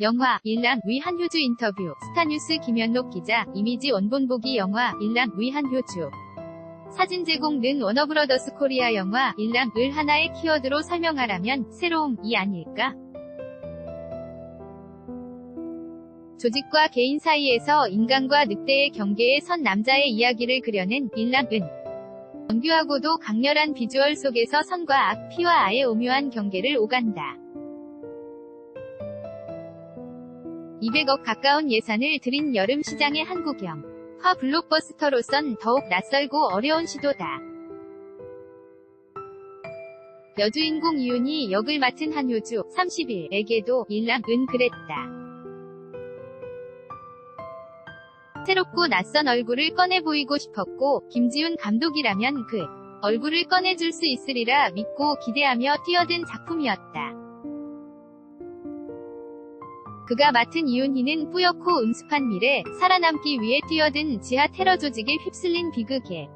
영화 일랑 위 한효주 인터뷰 스타뉴스 김현록 기자 이미지 원본 보기 영화 일랑 위 한효주 사진 제공 는 워너브러더스 코리아 영화 일랑을 하나의 키워드로 설명하라면 새로움이 아닐까? 조직과 개인 사이에서 인간과 늑대의 경계에 선 남자의 이야기를 그려낸 일랑은 정교하고도 강렬한 비주얼 속에서 선과 악, 피와 아의 오묘한 경계를 오간다. 200억 가까운 예산을 들인 여름 시장의 한국영화 블록버스터로선 더욱 낯설고 어려운 시도다. 여주인공 이윤희 역을 맡은 한효주 30일에게도 일랑은 그랬다. 새롭고 낯선 얼굴을 꺼내 보이고 싶었고 김지훈 감독이라면 그 얼굴을 꺼내줄 수 있으리라 믿고 기대하며 뛰어든 작품이었다. 그가 맡은 이윤희는 뿌옇고 음습한 미래, 살아남기 위해 뛰어든 지하 테러 조직에 휩쓸린 비극의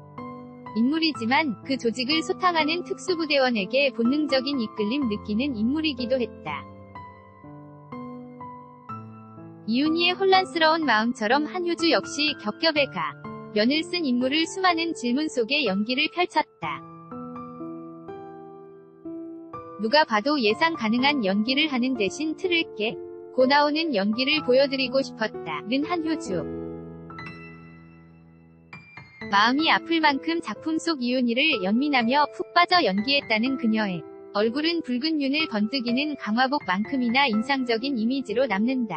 인물이지만 그 조직을 소탕하는 특수부대원에게 본능적인 이끌림 느끼는 인물이기도 했다. 이윤희의 혼란스러운 마음처럼 한효주 역시 겹겹의 가면을 쓴 인물을 수많은 질문 속에 연기를 펼쳤다. 누가 봐도 예상 가능한 연기를 하는 대신 틀을 깨고 나오는 연기를 보여드리고 싶었다는 한효주. 마음이 아플 만큼 작품 속 이윤희를 연민하며 푹 빠져 연기했다는 그녀의 얼굴은 붉은 윤을 번뜩이는 강화복만큼이나 인상적인 이미지로 남는다.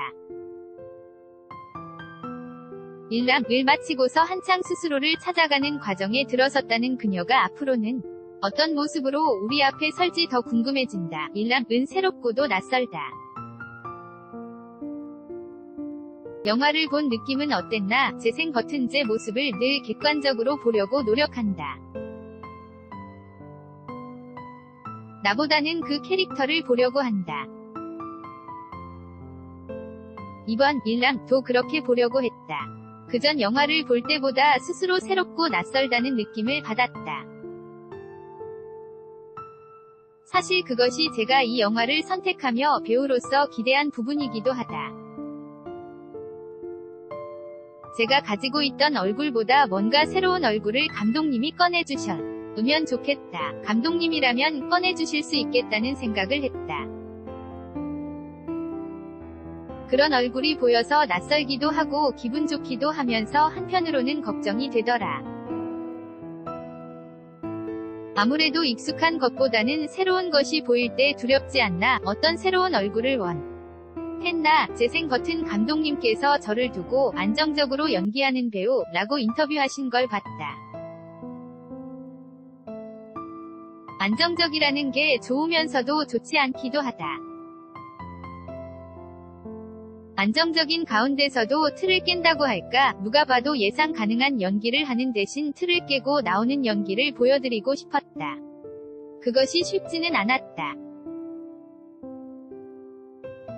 일랑을 마치고서 한창 스스로를 찾아가는 과정에 들어섰다는 그녀가 앞으로는 어떤 모습으로 우리 앞에 설지 더 궁금해진다. 일랑은 새롭고도 낯설다. 영화를 본 느낌은 어땠나? 재생 버튼제 모습을 늘 객관적으로 보려고 노력한다. 나보다는 그 캐릭터를 보려고 한다. 이번 일랑도 그렇게 보려고 했다. 그전 영화를 볼 때보다 스스로 새롭고 낯설다는 느낌을 받았다. 사실 그것이 제가 이 영화를 선택하며 배우로서 기대한 부분이기도 하다. 제가 가지고 있던 얼굴보다 뭔가 새로운 얼굴을 감독님이 꺼내주셨으면 좋겠다. 감독님이라면 꺼내주실 수 있겠다는 생각을 했다. 그런 얼굴이 보여서 낯설기도 하고 기분 좋기도 하면서 한편으로는 걱정이 되더라. 아무래도 익숙한 것보다는 새로운 것이 보일 때 두렵지 않나? 어떤 새로운 얼굴을 원했나? 재생 버튼 감독님께서 저를 두고 안정적으로 연기하는 배우라고 인터뷰하신 걸 봤다. 안정적이라는 게 좋으면서도 좋지 않기도 하다. 안정적인 가운데서도 틀을 깬다고 할까? 누가 봐도 예상 가능한 연기를 하는 대신 틀을 깨고 나오는 연기를 보여드리고 싶었다. 그것이 쉽지는 않았다.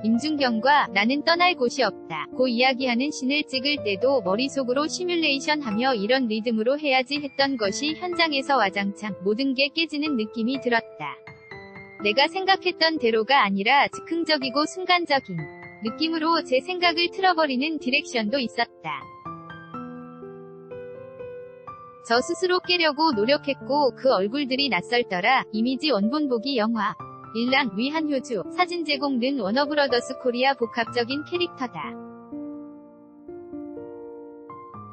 임준경과 나는 떠날 곳이 없다 고 이야기하는 씬을 찍을 때도 머릿속으로 시뮬레이션하며 이런 리듬으로 해야지 했던 것이 현장에서 와장창 모든 게 깨지는 느낌이 들었다. 내가 생각했던 대로가 아니라 즉흥적이고 순간적인 느낌으로 제 생각을 틀어버리는 디렉션도 있었다. 저 스스로 깨려고 노력했고 그 얼굴들이 낯설더라. 이미지 원본 보기 영화 일랑 위 한효주 사진 제공 는 워너브러더스 코리아 복합적인 캐릭터다.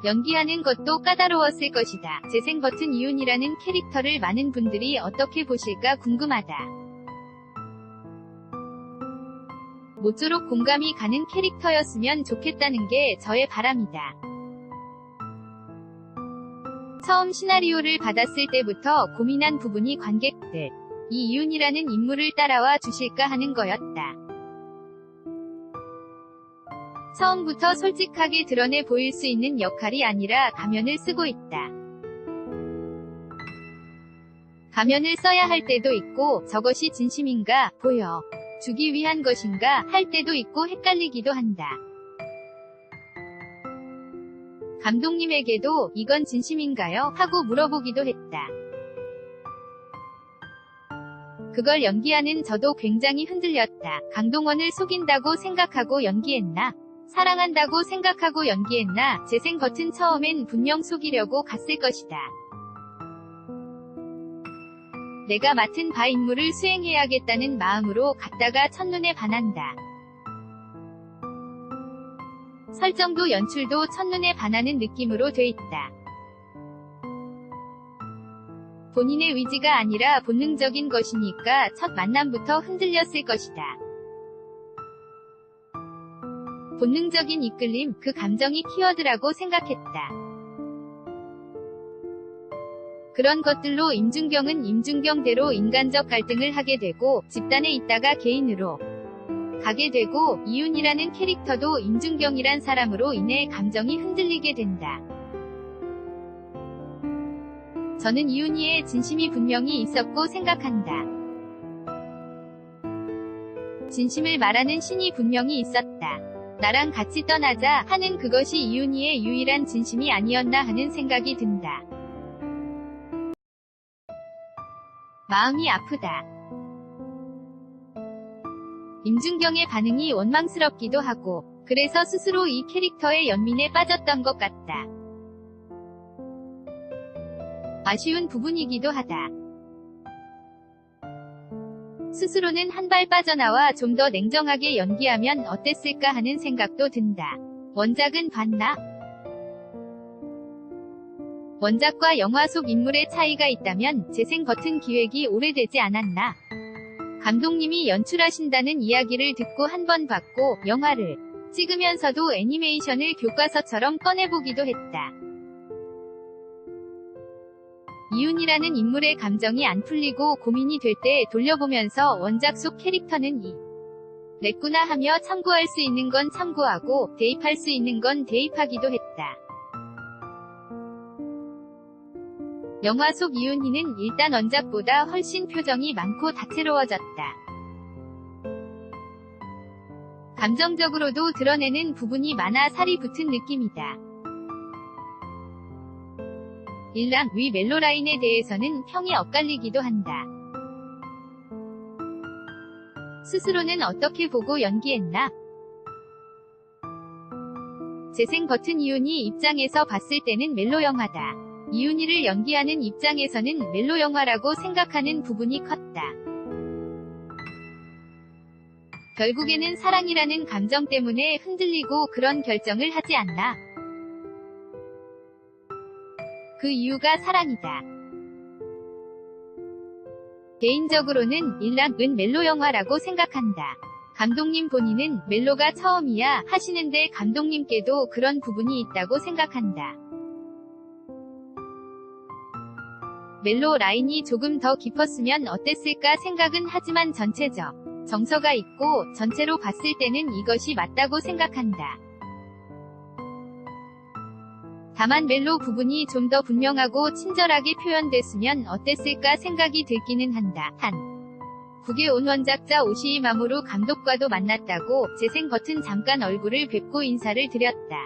연기하는 것도 까다로웠을 것이다. 재생 버튼 이윤이라는 캐릭터를 많은 분들이 어떻게 보실까 궁금하다. 모쪼록 공감이 가는 캐릭터였으면 좋겠다는 게 저의 바람이다. 처음 시나리오를 받았을 때부터 고민한 부분이 관객들 이 이윤이라는 인물을 따라와 주실까 하는 거였다. 처음부터 솔직하게 드러내 보일 수 있는 역할이 아니라 가면을 쓰고 있다. 가면을 써야 할 때도 있고 저것이 진심인가 보여 주기 위한 것인가 할 때도 있고 헷갈리기도 한다. 감독님에게도 이건 진심인가요? 하고 물어보기도 했다. 그걸 연기하는 저도 굉장히 흔들렸다. 강동원을 속인다고 생각하고 연기했나? 사랑한다고 생각하고 연기했나? 재생 버튼 처음엔 분명 속이려고 갔을 것이다. 내가 맡은 바 임무를 수행해야겠다는 마음으로 갔다가 첫눈에 반한다. 설정도 연출도 첫눈에 반하는 느낌으로 돼 있다. 본인의 의지가 아니라 본능적인 것이니까 첫 만남부터 흔들렸을 것이다. 본능적인 이끌림, 그 감정이 키워드라고 생각했다. 그런 것들로 임준경은 임준경대로 인간적 갈등을 하게 되고 집단에 있다가 개인으로 가게 되고 이윤이라는 캐릭터도 임준경이란 사람으로 인해 감정이 흔들리게 된다. 저는 이윤이의 진심이 분명히 있었고 생각한다. 진심을 말하는 신이 분명히 있었다. 나랑 같이 떠나자 하는 그것이 이윤이의 유일한 진심이 아니었나 하는 생각이 든다. 마음이 아프다. 임준경의 반응이 원망스럽기도 하고 그래서 스스로 이 캐릭터의 연민에 빠졌던 것 같다. 아쉬운 부분이기도 하다. 스스로는 한 발 빠져나와 좀 더 냉정하게 연기하면 어땠을까 하는 생각도 든다. 원작은 봤나? 원작과 영화 속 인물의 차이가 있다면 재생 버튼 기획이 오래되지 않았나? 감독님이 연출하신다는 이야기를 듣고 한 번 봤고 영화를 찍으면서도 애니메이션을 교과서처럼 꺼내보기도 했다. 이윤이라는 인물의 감정이 안 풀리고 고민이 될 때 돌려보면서 원작 속 캐릭터는 냈구나 하며 참고할 수 있는 건 참고하고 대입할 수 있는 건 대입하기도 했다. 영화 속 이윤희는 일단 원작보다 훨씬 표정이 많고 다채로워졌다. 감정적으로도 드러내는 부분이 많아 살이 붙은 느낌이다. 일랑 위 멜로라인에 대해서는 평이 엇갈리기도 한다. 스스로는 어떻게 보고 연기했나? 재생 버튼 이윤희 입장에서 봤을 때는 멜로 영화다. 이윤희를 연기하는 입장에서는 멜로 영화라고 생각하는 부분이 컸다. 결국에는 사랑이라는 감정 때문에 흔들리고 그런 결정을 하지 않나? 그 이유가 사랑이다. 개인적으로는 일랑은 멜로 영화라고 생각한다. 감독님 본인은 멜로가 처음이야 하시는데 감독님께도 그런 부분이 있다고 생각한다. 멜로 라인이 조금 더 깊었으면 어땠을까 생각은 하지만 전체적 정서가 있고 전체로 봤을 때는 이것이 맞다고 생각한다. 다만 멜로 부분이 좀 더 분명하고 친절하게 표현됐으면 어땠을까 생각이 들기는 한다. 국에 온 원작자 오시이마모루 감독과도 만났다고 재생 버튼 잠깐 얼굴을 뵙고 인사를 드렸다.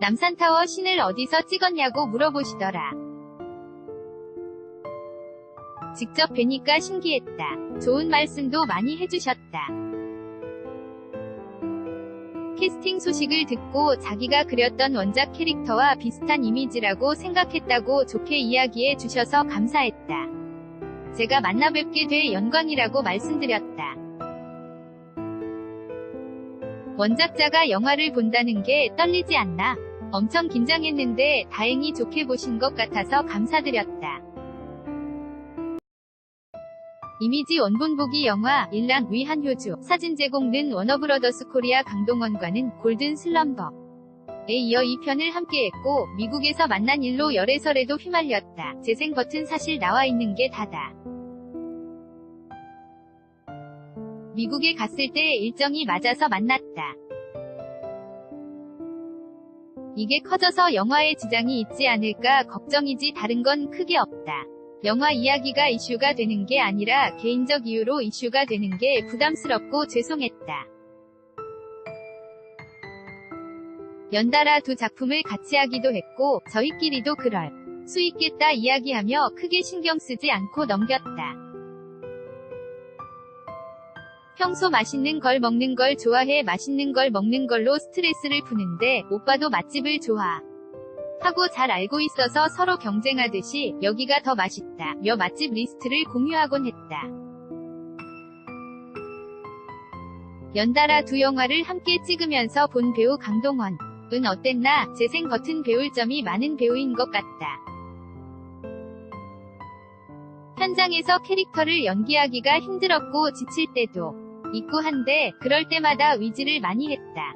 남산타워 씬을 어디서 찍었냐고 물어보시더라. 직접 뵈니까 신기했다. 좋은 말씀도 많이 해주셨다. 캐스팅 소식을 듣고 자기가 그렸던 원작 캐릭터와 비슷한 이미지라고 생각했다고 좋게 이야기해 주셔서 감사했다. 제가 만나뵙게 돼 영광이라고 말씀드렸다. 원작자가 영화를 본다는 게 떨리지 않나? 엄청 긴장했는데 다행히 좋게 보신 것 같아서 감사드렸다. 이미지 원본 보기 영화 일랑 위 한효주 사진 제공는 워너브러더스 코리아 강동원과는 골든 슬럼버에 이어 2편을 함께했고 미국에서 만난 일로 열애설에도 휘말렸다. 재생 버튼 사실 나와 있는 게 다다. 미국에 갔을 때 일정이 맞아서 만났다. 이게 커져서 영화에 지장이 있지 않을까 걱정이지 다른 건 크게 없다. 영화 이야기가 이슈가 되는 게 아니라 개인적 이유로 이슈가 되는 게 부담스럽고 죄송했다. 연달아 두 작품을 같이 하기도 했고 저희끼리도 그럴 수 있겠다 이야기하며 크게 신경 쓰지 않고 넘겼다. 평소 맛있는 걸 먹는 걸 좋아해. 맛있는 걸 먹는 걸로 스트레스를 푸는데 오빠도 맛집을 좋아 하고 잘 알고 있어서 서로 경쟁하듯이 여기가 더 맛있다 며 맛집 리스트를 공유하곤 했다. 연달아 두 영화를 함께 찍으면서 본 배우 강동원. 은 어땠나? 재생 버튼 배울 점이 많은 배우인 것 같다. 현장에서 캐릭터를 연기하기가 힘들었고 지칠 때도 있고 한데 그럴 때마다 의지를 많이 했다.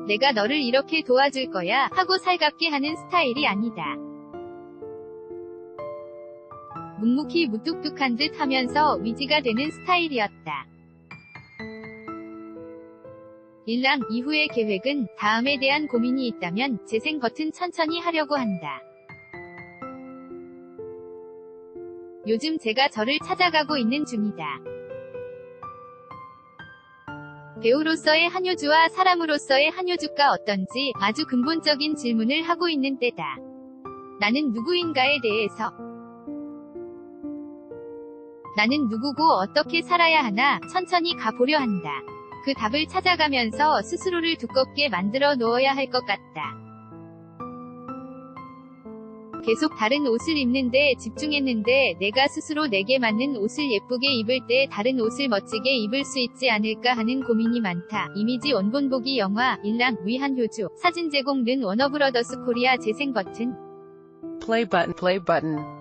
내가 너를 이렇게 도와줄 거야 하고 살갑게 하는 스타일이 아니다. 묵묵히 무뚝뚝한 듯 하면서 위지가 되는 스타일이었다. 일랑 이후의 계획은 다음에 대한 고민이 있다면 재생 버튼 천천히 하려고 한다. 요즘 제가 저를 찾아가고 있는 중이다. 배우로서의 한효주와 사람으로서의 한효주가 어떤지 아주 근본적인 질문을 하고 있는 때다. 나는 누구인가에 대해서. 나는 누구고 어떻게 살아야 하나 천천히 가보려 한다. 그 답을 찾아가면서 스스로를 두껍게 만들어 놓아야 할 것 같다. 계속 다른 옷을 입는데 집중했는데 내가 스스로 내게 맞는 옷을 예쁘게 입을 때 다른 옷을 멋지게 입을 수 있지 않을까 하는 고민이 많다. 이미지 원본 보기 영화 일랑 위한효주 사진 제공 른 워너브러더스 코리아 재생 버튼 Play button.